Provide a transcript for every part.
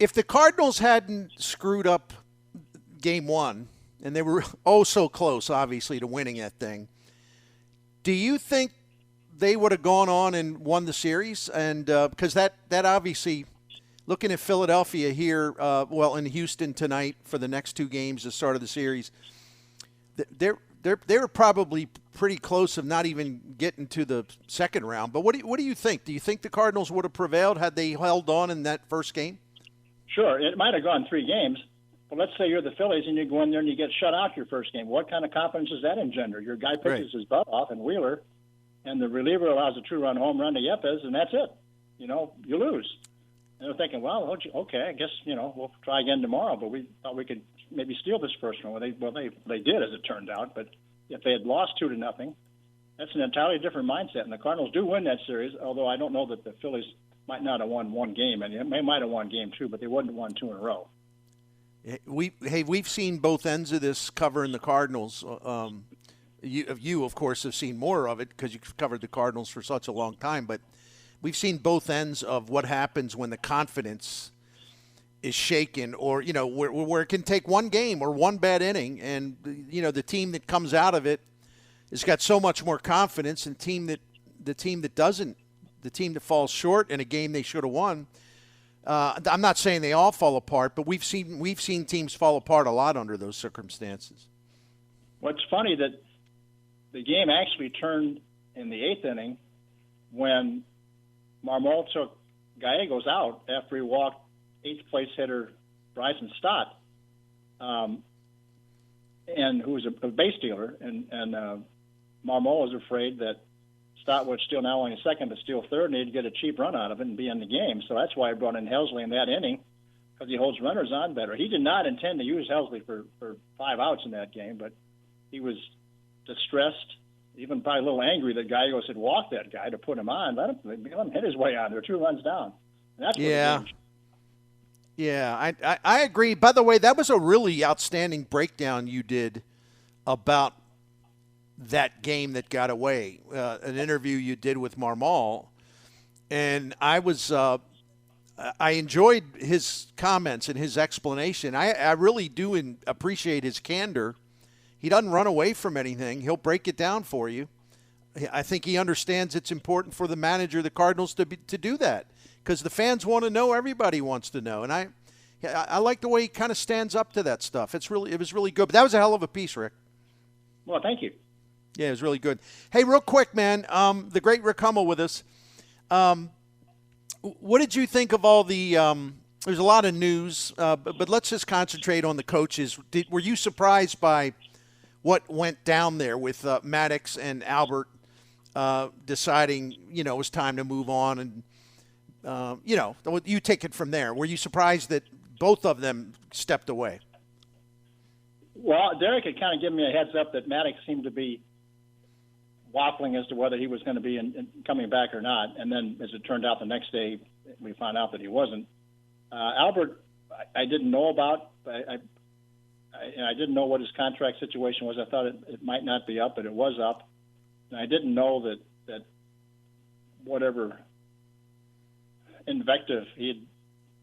If the Cardinals hadn't screwed up game one, and they were oh so close, obviously, to winning that thing, do you think they would have gone on and won the series? And because that obviously, looking at Philadelphia here, in Houston tonight for the next two games, the start of the series, they're probably pretty close of not even getting to the second round. But what do you think? Do you think the Cardinals would have prevailed had they held on in that first game? Sure, it might have gone 3 games. But let's say you're the Phillies and you go in there and you get shut out your first game. What kind of confidence does that engender? Your guy pitches his butt off, and Wheeler, and the reliever allows a 2-run home run to Yepes, and that's it. You lose. And they're thinking, well, okay, I guess, we'll try again tomorrow. But we thought we could maybe steal this first one. They did, as it turned out. But if they had lost 2-0, that's an entirely different mindset. And the Cardinals do win that series, although I don't know that the Phillies might not have won one game. And they might have won game 2, but they wouldn't have won 2 in a row. We've seen both ends of this covering the Cardinals. You, of course, have seen more of it because you've covered the Cardinals for such a long time. But we've seen both ends of what happens when the confidence is shaken, or where it can take one game or one bad inning, and the team that comes out of it has got so much more confidence, and the team that falls short in a game they should have won. I'm not saying they all fall apart, but we've seen teams fall apart a lot under those circumstances. Well, it's funny that the game actually turned in the 8th inning when Marmol took Gallegos out after he walked 8th place hitter Bryson Stott, and who was a base stealer, and Marmol was afraid that Stott would steal not only second but steal third, and he'd get a cheap run out of it and be in the game. So that's why I brought in Helsley in that inning, because he holds runners on better. He did not intend to use Helsley for 5 outs in that game, but he was distressed, even probably a little angry that Gallegos had walked that guy to put him on. Let him hit his way on. They're 2 runs down. And that's Yeah, I agree. By the way, that was a really outstanding breakdown you did about that game that got away, an interview you did with Marmol. And I enjoyed his comments and his explanation. I really do appreciate his candor. He doesn't run away from anything. He'll break it down for you. I think he understands it's important for the manager of the Cardinals to do that, because the fans want to know. Everybody wants to know. And I like the way he kind of stands up to that stuff. It was really good. But that was a hell of a piece, Rick. Well, thank you. Yeah, it was really good. Hey, real quick, man, the great Rick Hummel with us. What did you think of all the there's a lot of news, but let's just concentrate on the coaches. Were you surprised by what went down there with Maddox and Albert deciding, it was time to move on? And, you take it from there. Were you surprised that both of them stepped away? Well, Derek had kind of given me a heads up that Maddox seemed to be waffling as to whether he was going to be coming back or not. And then, as it turned out, the next day we found out that he wasn't. Albert, I didn't know about. I didn't know what his contract situation was. I thought it might not be up, but it was up. And I didn't know that whatever invective he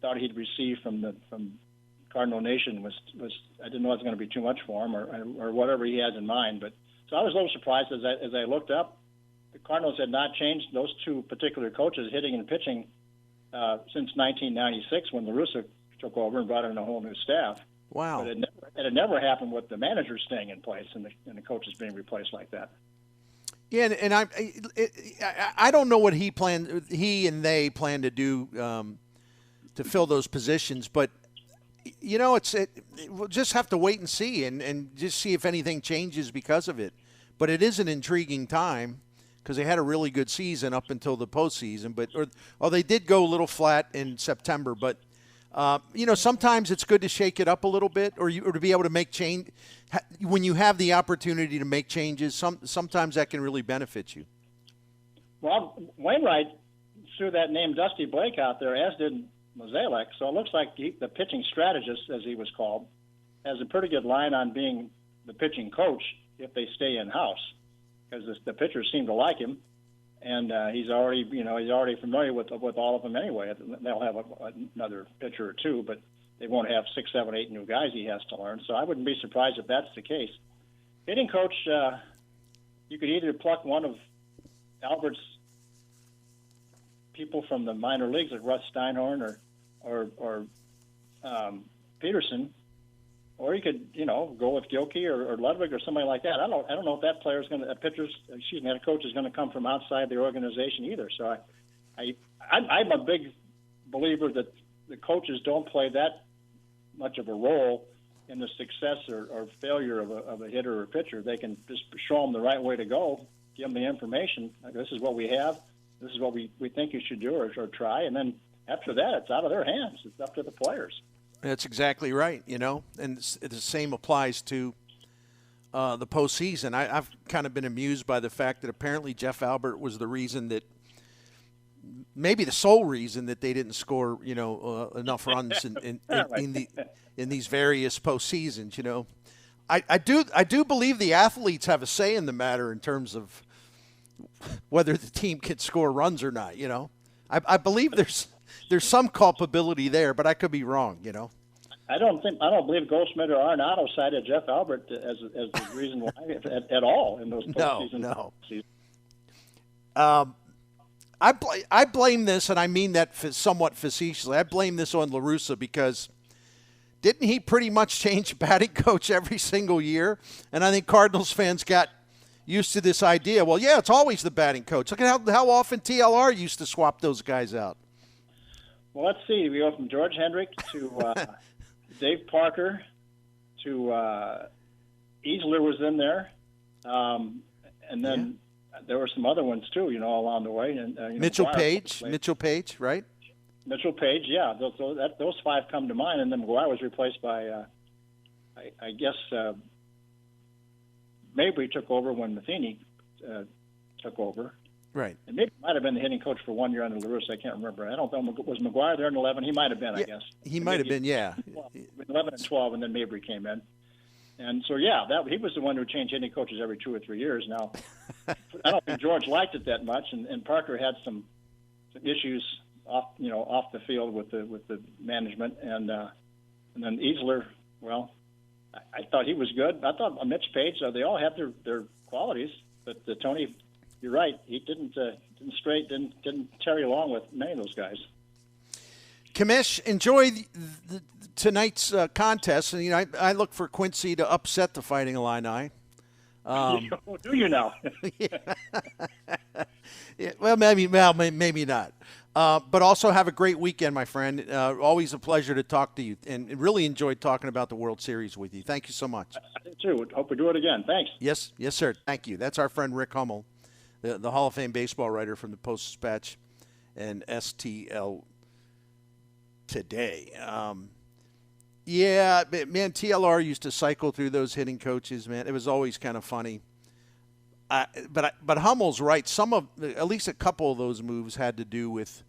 thought he'd received from Cardinal Nation was I didn't know it was going to be too much for him or whatever he has in mind. But so I was a little surprised as I looked up. The Cardinals had not changed those 2 particular coaches, hitting and pitching, since 1996 when La Russa took over and brought in a whole new staff. Wow! But it had never happened with the manager staying in place and the coaches being replaced like that. Yeah, and I don't know what he and they plan to do to fill those positions, but we'll just have to wait and see and just see if anything changes because of it. But it is an intriguing time because they had a really good season up until the postseason. Or they did go a little flat in September. But, sometimes it's good to shake it up a little bit or to be able to make change. When you have the opportunity to make changes, sometimes that can really benefit you. Well, Wainwright threw that name Dusty Blake out there, as did Mozeliak, so it looks like the pitching strategist, as he was called, has a pretty good line on being the pitching coach if they stay in-house, because the pitchers seem to like him, and he's already familiar with all of them anyway. They'll have another pitcher or two, but they won't have 6, 7, 8 new guys he has to learn. So I wouldn't be surprised if that's the case. Hitting coach, you could either pluck one of Albert's people from the minor leagues, like Russ Steinhorn or Peterson, or you could go with Gilkey or Ludwig or somebody like that. I don't know if that head coach is going to come from outside the organization either. So I'm a big believer that the coaches don't play that much of a role in the success or failure of a hitter or pitcher. They can just show them the right way to go, give them the information. Like, this is what we have. This is what we think you should do or try. And then after that, it's out of their hands. It's up to the players. That's exactly right, and the same applies to the postseason. I've kind of been amused by the fact that apparently Jeff Albert was the reason that, maybe the sole reason that they didn't score, enough runs in these various postseasons. I do believe the athletes have a say in the matter in terms of whether the team can score runs or not. I believe there's some culpability there, but I could be wrong. I don't believe Goldschmidt or Arenado cited Jeff Albert as the reason why at all in those postseason. No. I blame this, and I mean that somewhat facetiously. I blame this on La Russa because didn't he pretty much change batting coach every single year? And I think Cardinals fans got used to this idea. Well, yeah, it's always the batting coach. Look at how often TLR used to swap those guys out. Well, let's see. We go from George Hendrick to Dave Parker to Easler was in there, and then there were some other ones too, along the way. And Mitchell Page, right? Mitchell Page, yeah. Those 5 come to mind, and then McGuire was replaced by, I guess, Mabry took over when Matheny took over. Right. And maybe might have been the hitting coach for 1 year under LaRusse. I can't remember. I don't know. Was McGuire there in 11? He might have been, I guess. He might have been, yeah. 11 and 12, and then Mabry came in. And so, yeah, he was the one who changed hitting coaches every 2 or 3 years. Now, I don't think George liked it that much, and Parker had some issues off the field with the management, and then Easler. Well, I thought he was good. I thought Mitch Page. They all have their qualities, but Tony, you're right. He didn't tarry along with many of those guys. Kamish, enjoy tonight's contest, and I look for Quincy to upset the Fighting Illini. Do you now? Yeah, well, maybe not. But also have a great weekend, my friend. Always a pleasure to talk to you, and really enjoyed talking about the World Series with you. Thank you so much. I did too. Hope we do it again. Thanks. Yes, sir. Thank you. That's our friend Rick Hummel, the Hall of Fame baseball writer from the Post-Dispatch and STL Today. Yeah, man, TLR used to cycle through those hitting coaches, man. It was always kind of funny. But Hummel's right. At least a couple of those moves had to do with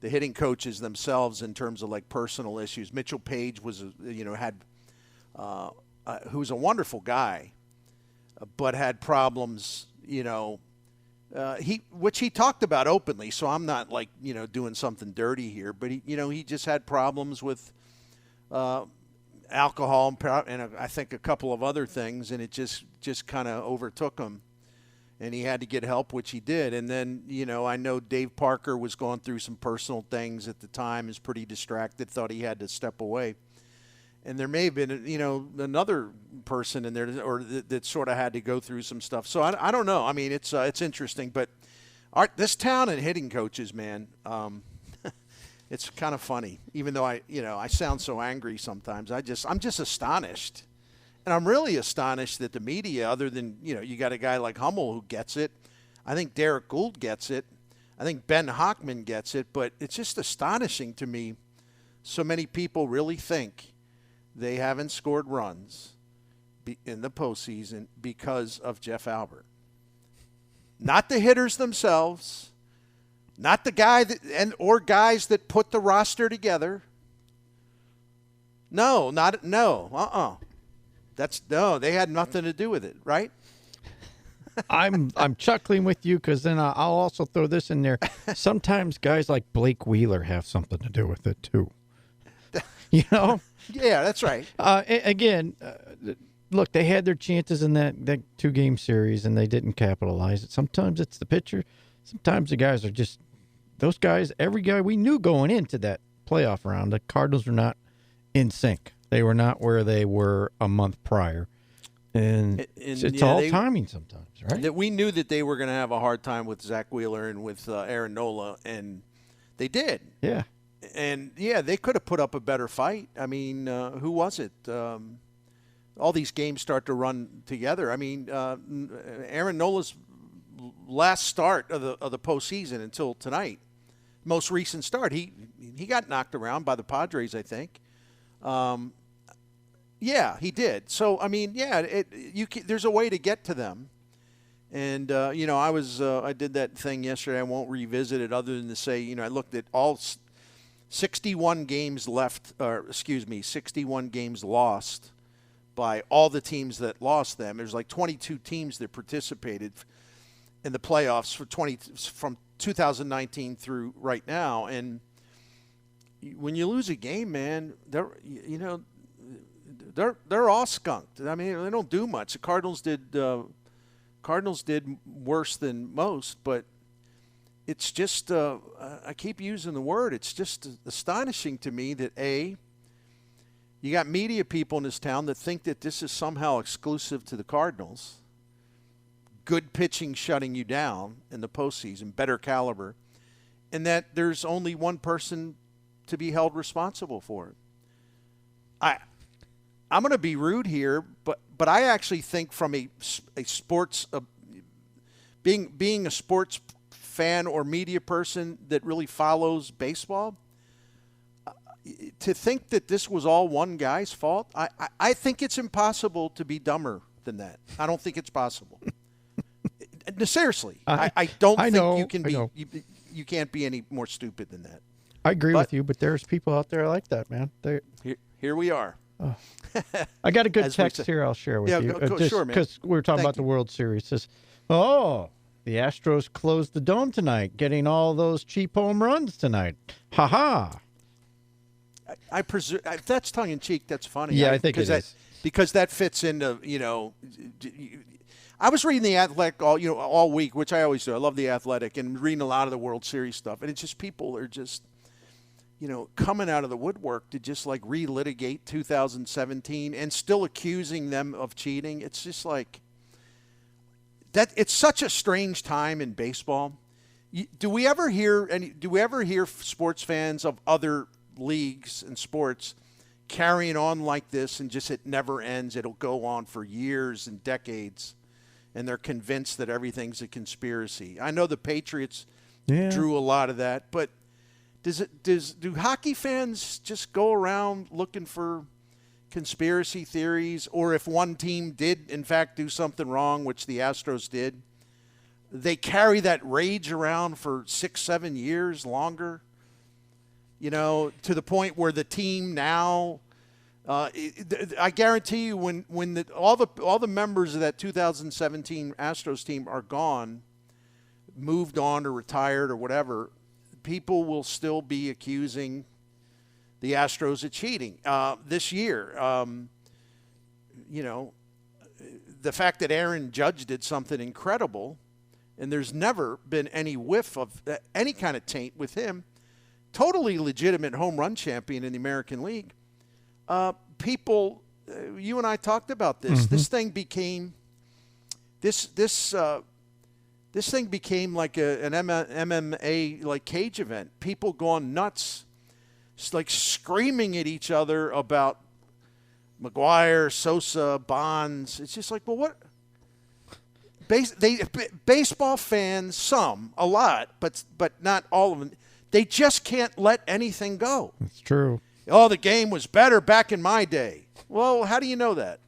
the hitting coaches themselves in terms of like personal issues. Mitchell Page was, who's a wonderful guy, but had problems, which he talked about openly. So I'm not like, doing something dirty here, but he just had problems with alcohol and I think a couple of other things, and it just kind of overtook him. And he had to get help, which he did. And then, I know Dave Parker was going through some personal things at the time, is pretty distracted, thought he had to step away. And there may have been, another person in there that sort of had to go through some stuff. So I don't know. I mean, it's interesting. But this town and hitting coaches, man, it's kind of funny. Even though I sound so angry sometimes, I'm just astonished. And I'm really astonished that the media, other than, you got a guy like Hummel who gets it. I think Derek Gould gets it. I think Ben Hockman gets it. But it's just astonishing to me so many people really think they haven't scored runs in the postseason because of Jeff Albert. Not the hitters themselves. Not the guy or guys that put the roster together. No. They had nothing to do with it, right? I'm chuckling with you because then I'll also throw this in there. Sometimes guys like Blake Wheeler have something to do with it too. You know? Yeah, that's right. Again, look, they had their chances in that 2-game series and they didn't capitalize it. Sometimes it's the pitcher. Sometimes the guys are just those guys. Every guy we knew going into that playoff round, the Cardinals were not in sync. They were not where they were a month prior. And it's all timing sometimes, right? That we knew that they were going to have a hard time with Zach Wheeler and with Aaron Nola, and they did. Yeah. And, yeah, they could have put up a better fight. I mean, who was it? All these games start to run together. I mean, Aaron Nola's last start of the postseason until tonight, most recent start, he got knocked around by the Padres, I think. Yeah, he did. So, I mean, yeah, there's a way to get to them. And, I did that thing yesterday. I won't revisit it other than to say, I looked at all 61 games 61 games lost by all the teams that lost them. There's like 22 teams that participated in the playoffs from 2019 through right now. And when you lose a game, man, they're all skunked. I mean, they don't do much. The Cardinals did worse than most, but it's just I keep using the word. It's just astonishing to me that you got media people in this town that think that this is somehow exclusive to the Cardinals. Good pitching shutting you down in the postseason, better caliber, and that there's only one person to be held responsible for it. I'm going to be rude here, but I actually think from a sports being a sports fan or media person that really follows baseball, to think that this was all one guy's fault, I think it's impossible to be dumber than that. I don't think it's possible. Seriously, I don't think you can be. You can't be any more stupid than that. I agree with you, but there's people out there like that, man. Here we are. Oh. I got a good text here I'll share with you. Sure, man. Because we were talking about the World Series. It says, the Astros closed the dome tonight, getting all those cheap home runs tonight. Ha-ha. I presume that's tongue-in-cheek. That's funny. Yeah, I think it is. Because that fits into, I was reading The Athletic all week, which I always do. I love The Athletic, and reading a lot of the World Series stuff. And it's just people are just, coming out of the woodwork to just like relitigate 2017 and still accusing them of cheating. It's just like that. It's such a strange time in baseball. Do we ever hear sports fans of other leagues and sports carrying on like this and just it never ends? It'll go on for years and decades, and they're convinced that everything's a conspiracy. I know the Patriots drew a lot of that, but do hockey fans just go around looking for conspiracy theories? Or if one team did in fact do something wrong, which the Astros did, they carry that rage around for 6-7 years longer, to the point where the team now, I guarantee you when all the members of that 2017 Astros team are gone, moved on or retired or whatever, people will still be accusing the Astros of cheating this year. The fact that Aaron Judge did something incredible, and there's never been any whiff of any kind of taint with him, totally legitimate home run champion in the American League. People, you and I talked about this. Mm-hmm. This thing became this thing became like an MMA like cage event. People going nuts, like screaming at each other about McGuire, Sosa, Bonds. It's just like, well, what? Baseball fans, a lot, but not all of them. They just can't let anything go. It's true. Oh, the game was better back in my day. Well, how do you know that?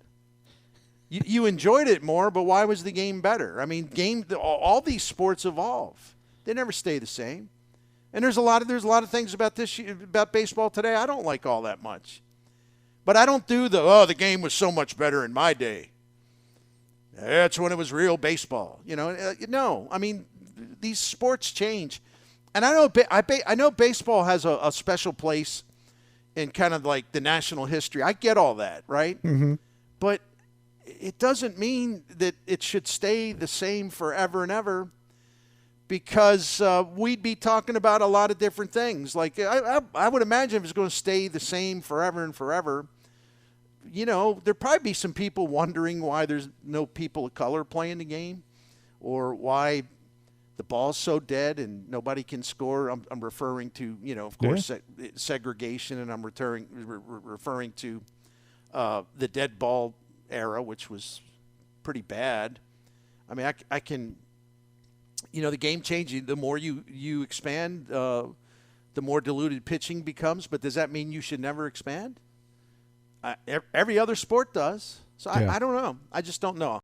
You enjoyed it more, but why was the game better? I mean, all these sports evolve. They never stay the same. And there's a lot of things about baseball today I don't like all that much. But I don't do the game was so much better in my day. That's when it was real baseball. No. I mean, these sports change. And I know baseball has a special place in kind of like the national history. I get all that, right? Mm-hmm. But it doesn't mean that it should stay the same forever and ever, because we'd be talking about a lot of different things. Like I would imagine if it's going to stay the same forever and forever, there'd probably be some people wondering why there's no people of color playing the game, or why the ball's so dead and nobody can score. I'm referring to, of course, segregation, and I'm referring to the dead ball era, which was pretty bad. I mean, I can, the game changing. The more you expand, the more diluted pitching becomes. But does that mean you should never expand? Every other sport does. So I don't know. I just don't know.